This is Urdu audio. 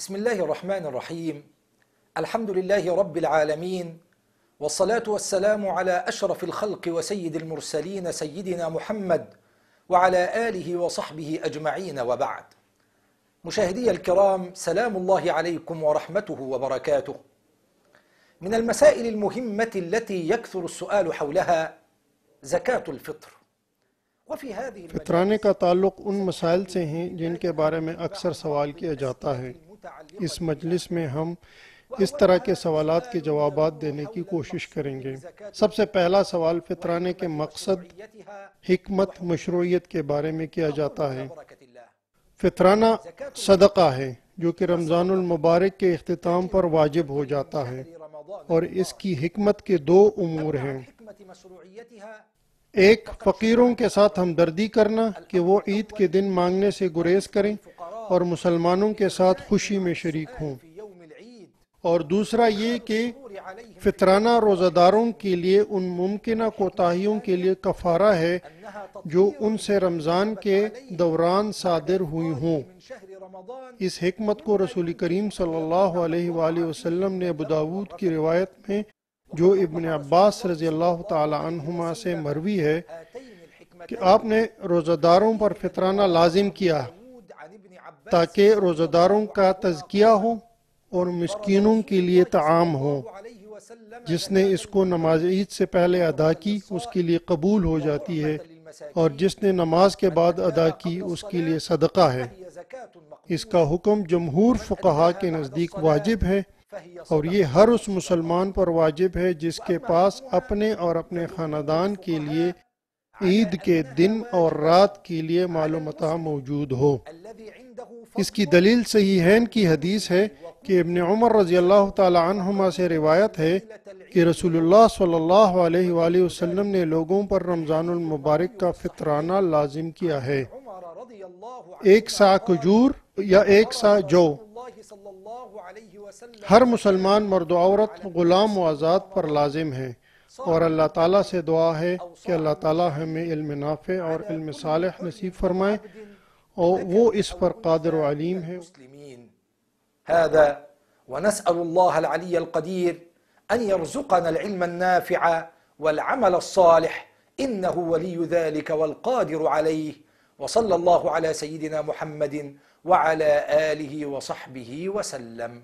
بسم الله الرحمن الرحيم. الحمد لله رب العالمين، والصلاة والسلام على أشرف الخلق وسيد المرسلين سيدنا محمد وعلى آله وصحبه أجمعين، وبعد. مشاهدي الكرام، سلام الله عليكم ورحمته وبركاته. من المسائل المهمة التي يكثر السؤال حولها زكاة الفطر. وفي هذه فطرانے کا تعلق ان مسائل سے ہیں جن کے بارے میں اکثر سوال کیا جاتا ہے۔ اس مجلس میں ہم اس طرح کے سوالات کے جوابات دینے کی کوشش کریں گے۔ سب سے پہلا سوال فطرانے کے مقصد، حکمت، مشروعیت کے بارے میں کیا جاتا ہے۔ فطرانہ صدقہ ہے جو کہ رمضان المبارک کے اختتام پر واجب ہو جاتا ہے، اور اس کی حکمت کے دو امور ہیں۔ ایک، فقیروں کے ساتھ ہمدردی کرنا کہ وہ عید کے دن مانگنے سے گریز کریں اور مسلمانوں کے ساتھ خوشی میں شریک ہوں، اور دوسرا یہ کہ فطرانہ روزہ داروں کے لیے ان ممکنہ کوتاہیوں کے لیے کفارہ ہے جو ان سے رمضان کے دوران صادر ہوئی ہوں۔ اس حکمت کو رسول کریم صلی اللہ علیہ وآلہ وسلم نے ابو داود کی روایت میں جو ابن عباس رضی اللہ تعالی عنہما سے مروی ہے کہ آپ نے روزہ داروں پر فطرانہ لازم کیا تاکہ روزہ داروں کا تزکیہ ہو اور مسکینوں کے لیے طعام ہو۔ جس نے اس کو نماز عید سے پہلے ادا کی اس کے لیے قبول ہو جاتی ہے، اور جس نے نماز کے بعد ادا کی اس کے لیے صدقہ ہے۔ اس کا حکم جمہور فقہا کے نزدیک واجب ہے، اور یہ ہر اس مسلمان پر واجب ہے جس کے پاس اپنے اور اپنے خاندان کے لیے عید کے دن اور رات کے لیے مال و متاع موجود ہو۔ اس کی دلیل صحیحین کی حدیث ہے کہ ابن عمر رضی اللہ تعالی عنہما سے روایت ہے کہ رسول اللہ صلی اللہ علیہ وآلہ وسلم نے لوگوں پر رمضان المبارک کا فطرانہ لازم کیا ہے۔ 1 سا کھجور یا 1 سا جو ہر مسلمان مرد و عورت، غلام و آزاد پر لازم ہے، اور اللہ تعالیٰ سے دعا ہے کہ اللہ تعالیٰ ہمیں علم نافع اور علم صالح نصیب فرمائے، اور وہ اس پر قادر و علیم ہے۔ هذا ونسأل الله العلي القدير أن يرزقنا العلم النافع والعمل الصالح، إنه ولي ذلك والقادر عليه، وصلى الله على سيدنا محمد وعلى آله وصحبه وسلم.